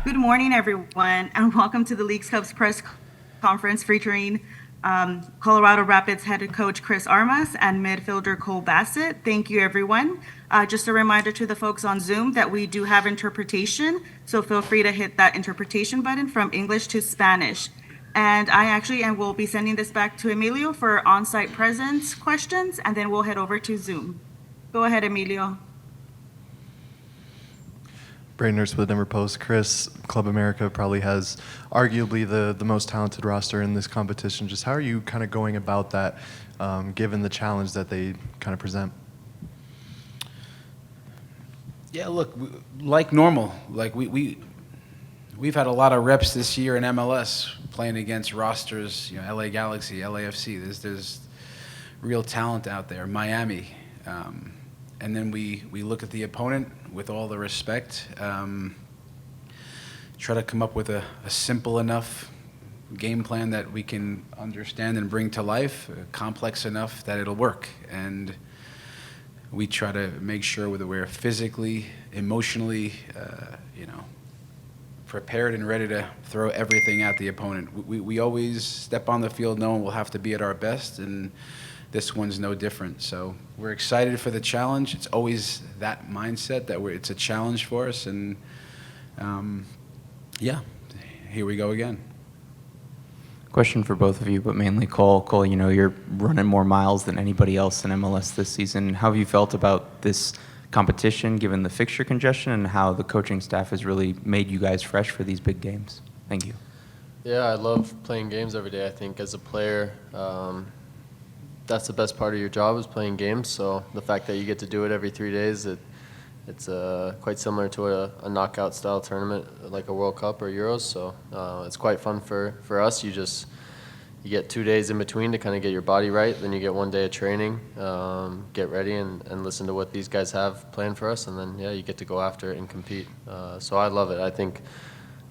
Good morning, everyone, and welcome to the Leagues Cubs press conference featuring Colorado Rapids head coach Chris Armas and midfielder Cole Bassett. Thank you, everyone. Just a reminder to the folks on Zoom that we do have interpretation, so feel free to hit that interpretation button from English to Spanish. And I actually will be sending this back to Emilio for on-site presence questions, and then we'll head over to Zoom. Go ahead, Emilio. Braden Nurse with the Denver Post. Chris, Club America probably has arguably the most talented roster in this competition. Just how are you kind of going about that, given the challenge that they kind of present? Yeah, look, like normal, we've had a lot of reps this year in MLS playing against rosters, LA Galaxy, LAFC. There's real talent out there, Miami. And then we look at the opponent with all the respect, try to come up with a simple enough game plan that we can understand and bring to life, complex enough that it'll work. And we try to make sure that we're physically, emotionally, prepared and ready to throw everything at the opponent. We always step on the field knowing we'll have to be at our best, and this one's no different. So we're excited for the challenge. It's always that mindset that it's a challenge for us, and here we go again. Question for both of you, but mainly Cole. Cole, you're running more miles than anybody else in MLS this season. How have you felt about this competition, given the fixture congestion, and how the coaching staff has really made you guys fresh for these big games? Thank you. Yeah, I love playing games every day. I think as a player, that's the best part of your job is playing games. So the fact that you get to do it every 3 days, it's quite similar to a knockout style tournament like a World Cup or Euros. So it's quite fun for us. You get 2 days in between to kind of get your body right. Then you get 1 day of training, get ready and listen to what these guys have planned for us. And then, you get to go after it and compete. So I love it. I think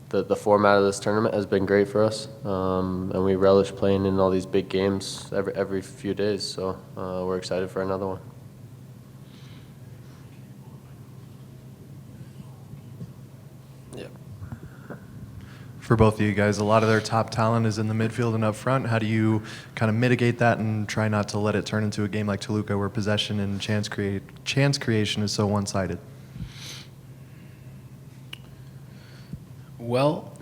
the format of this tournament has been great for us, and we relish playing in all these big games every few days. So we're excited for another one. Yeah. For both of you guys, a lot of their top talent is in the midfield and up front. How do you kind of mitigate that and try not to let it turn into a game like Toluca where possession and chance creation is so one-sided? Well,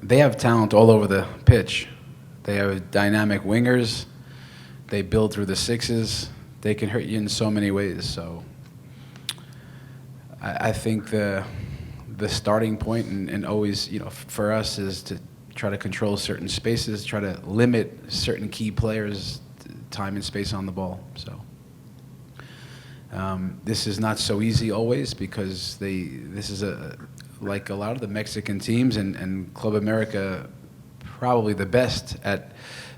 they have talent all over the pitch. They have dynamic wingers. They build through the sixes. They can hurt you in so many ways. So I think the starting point and always, for us is to try to control certain spaces, try to limit certain key players' time and space on the ball. So. This is not so easy always because this is like a lot of the Mexican teams and Club America probably the best at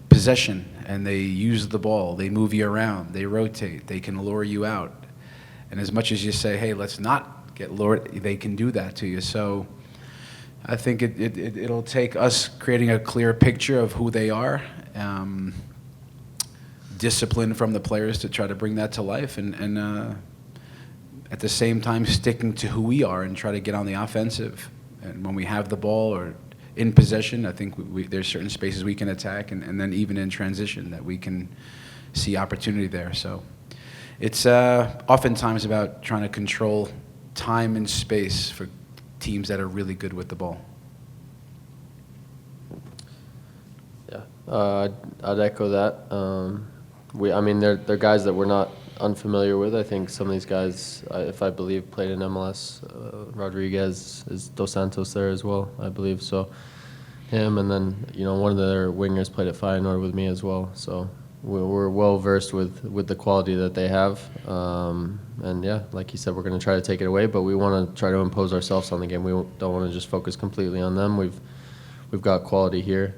possession, and they use the ball, they move you around, they rotate, they can lure you out. And as much as you say, hey, let's not get lured, they can do that to you. So I think it'll take us creating a clear picture of who they are, discipline from the players to try to bring that to life, and at the same time sticking to who we are and try to get on the offensive. And when we have the ball or in possession, I think there's certain spaces we can attack, and then even in transition that we can see opportunity there. So it's oftentimes about trying to control time and space for teams that are really good with the ball. Yeah, I'd echo that. They're guys that we're not unfamiliar with. I think some of these guys, if I believe, played in MLS. Rodriguez is Dos Santos there as well, I believe. So him, and then one of their wingers played at Feyenoord with me as well. So we're well versed with the quality that they have. And yeah, like you said, we're going to try to take it away, but we want to try to impose ourselves on the game. We don't want to just focus completely on them. We've got quality here.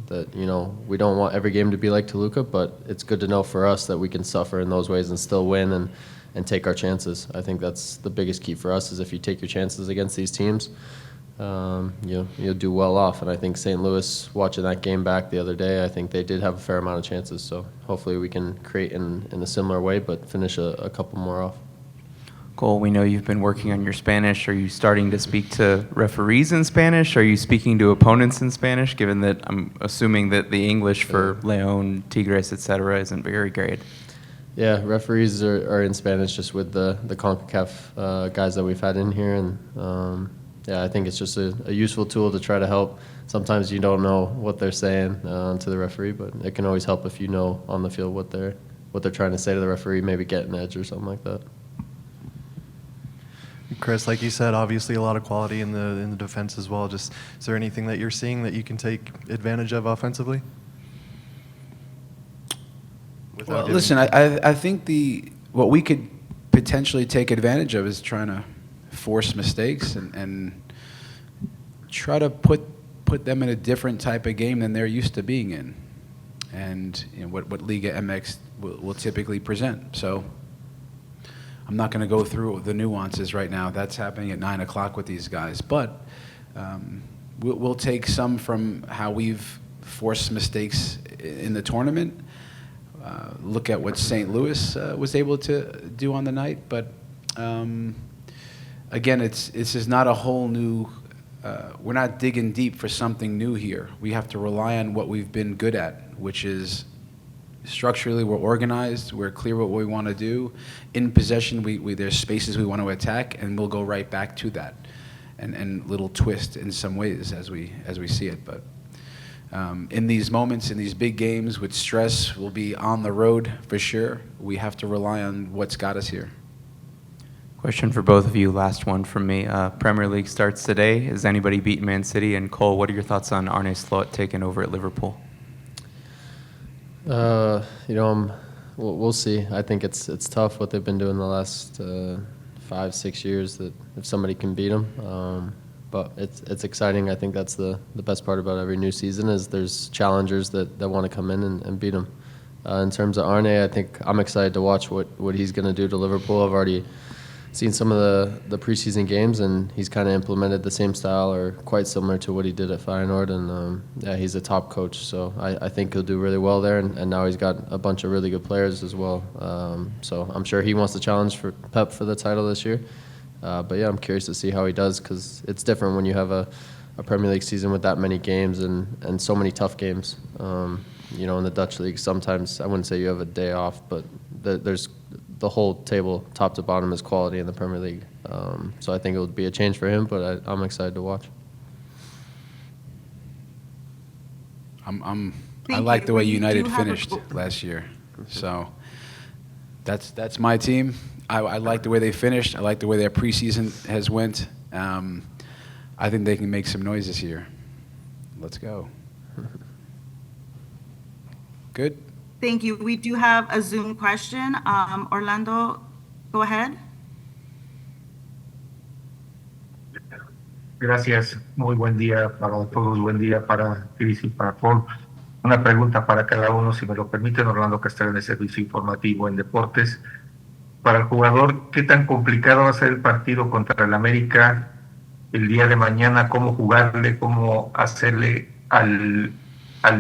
That we don't want every game to be like Toluca, but it's good to know for us that we can suffer in those ways and still win and take our chances. I think that's the biggest key for us is if you take your chances against these teams, you'll do well off. And I think St. Louis, watching that game back the other day, I think they did have a fair amount of chances. So hopefully we can create in a similar way, but finish a couple more off. Cole, we know you've been working on your Spanish. Are you starting to speak to referees in Spanish? Are you speaking to opponents in Spanish, given that I'm assuming that the English for León, Tigres, etc. isn't very great? Yeah, referees are in Spanish just with the CONCACAF guys that we've had in here. And yeah, I think it's just a useful tool to try to help. Sometimes you don't know what they're saying to the referee, but it can always help if you know on the field what they're trying to say to the referee, maybe get an edge or something like that. Chris, like you said, obviously a lot of quality in the defense as well. Just, is there anything that you're seeing that you can take advantage of offensively? Well, listen, I think what we could potentially take advantage of is trying to force mistakes and try to put them in a different type of game than they're used to being in, and what Liga MX will typically present. So I'm not going to go through the nuances right now. That's happening at 9 o'clock with these guys. But we'll take some from how we've forced mistakes in the tournament. Look at what St. Louis was able to do on the night. But again, this is not a whole new. We're not digging deep for something new here. We have to rely on what we've been good at, which is structurally we're organized, we're clear what we want to do. In possession, there's spaces we want to attack, and we'll go right back to that, and little twist in some ways as we see it. But in these moments, in these big games with stress, we'll be on the road for sure. We have to rely on what's got us here. Question for both of you, last one from me. Premier League starts today. Has anybody beaten Man City? And Cole, what are your thoughts on Arne Slot taking over at Liverpool? We'll see. I think it's tough what they've been doing the last 5-6 years. That if somebody can beat them, but it's exciting. I think that's the best part about every new season is there's challengers that want to come in and beat them. In terms of Arne, I think I'm excited to watch what he's going to do to Liverpool. I've already seen some of the preseason games, and he's kind of implemented the same style or quite similar to what he did at Feyenoord. And yeah, he's a top coach, so I think he'll do really well there. And now he's got a bunch of really good players as well. So I'm sure he wants to challenge for Pep for the title this year. But yeah, I'm curious to see how he does because it's different when you have a Premier League season with that many games and so many tough games. In the Dutch league, sometimes I wouldn't say you have a day off, but there's the whole table, top to bottom, is quality in the Premier League. So I think it would be a change for him, but I'm excited to watch. I like the way United finished last year. So that's my team. I like the way they finished. I like the way their preseason has went. I think they can make some noise this year. Let's go. Good. Thank you. We do have a Zoom question. Orlando, go ahead. Gracias. Muy buen día para todos. Buen día para Chris y para Paul. Una pregunta para cada uno, si me lo permiten. Orlando Castellán, de Servicio Informativo en Deportes. Para el jugador, ¿qué tan complicado va a ser el partido contra el América el día de mañana? ¿Cómo jugarle? ¿Cómo hacerle al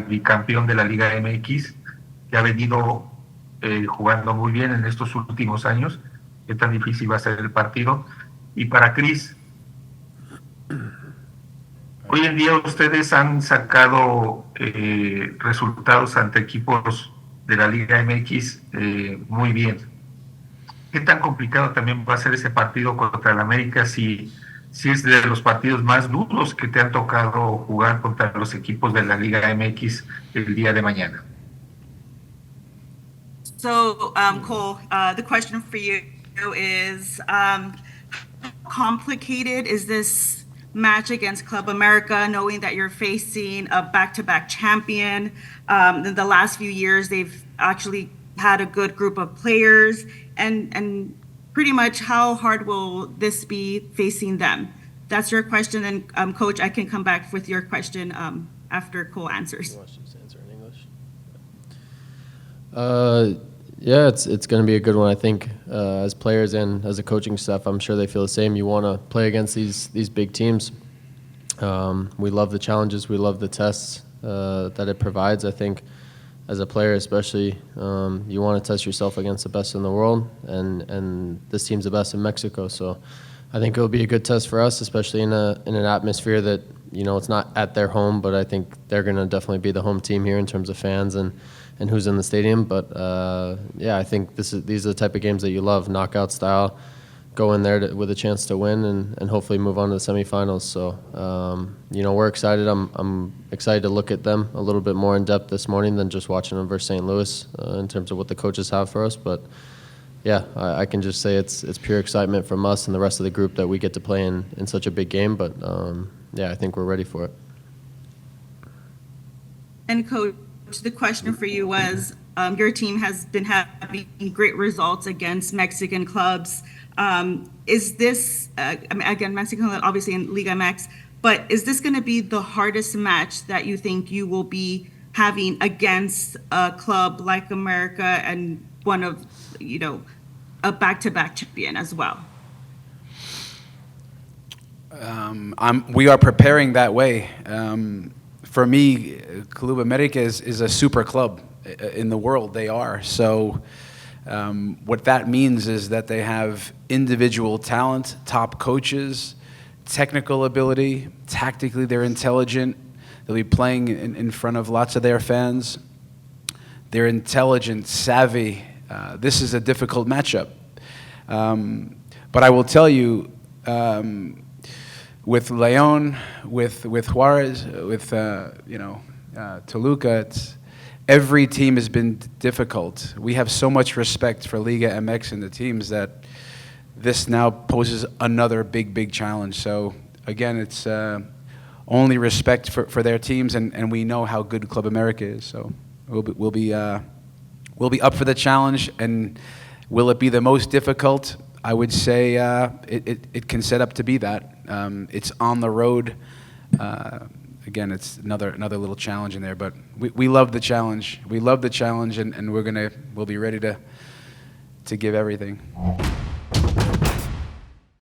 bicampeón de la Liga MX? Que ha venido jugando muy bien en estos últimos años. ¿Qué tan difícil va a ser el partido? Y para Chris, hoy en día ustedes han sacado resultados ante equipos de la Liga MX muy bien. ¿Qué tan complicado también va a ser ese partido contra el América si es de los partidos más duros que te han tocado jugar contra los equipos de la Liga MX el día de mañana? So, Cole, the question for you is, how complicated is this match against Club America, knowing that you're facing a back-to-back champion? In the last few years, they've actually had a good group of players, and pretty much how hard will this be facing them? That's your question, and Coach, I can come back with your question after Cole answers. You want to just answer in English? Yeah, it's going to be a good one. I think as players and as a coaching staff, I'm sure they feel the same. You want to play against these big teams. We love the challenges. We love the tests that it provides. I think as a player especially, you want to test yourself against the best in the world, and this team's the best in Mexico. So I think it'll be a good test for us, especially in an atmosphere that, it's not at their home, but I think they're going to definitely be the home team here in terms of fans and who's in the stadium. But I think these are the type of games that you love, knockout style. Go in there with a chance to win and hopefully move on to the semifinals. So, we're excited. I'm excited to look at them a little bit more in depth this morning than just watching them versus St. Louis in terms of what the coaches have for us. But yeah, I can just say it's pure excitement from us and the rest of the group that we get to play in such a big game. But I think we're ready for it. And Coach, the question for you was, your team has been having great results against Mexican clubs. Is this, again, Mexican, obviously in Liga MX, but is this going to be the hardest match that you think you will be having against a club like America and one of, a back-to-back champion as well? We are preparing that way. For me, Club América is a super club in the world. They are. So what that means is that they have individual talent, top coaches, technical ability, tactically they're intelligent. They'll be playing in front of lots of their fans. They're intelligent, savvy. This is a difficult matchup. But I will tell you, with León, with Juarez, with Toluca, every team has been difficult. We have so much respect for Liga MX and the teams that this now poses another big challenge. So again, it's only respect for their teams, and we know how good Club América is. So we'll be up for the challenge. And will it be the most difficult? I would say it can set up to be that. It's on the road. Again, it's another little challenge in there, but we love the challenge. We love the challenge, and we'll be ready to give everything.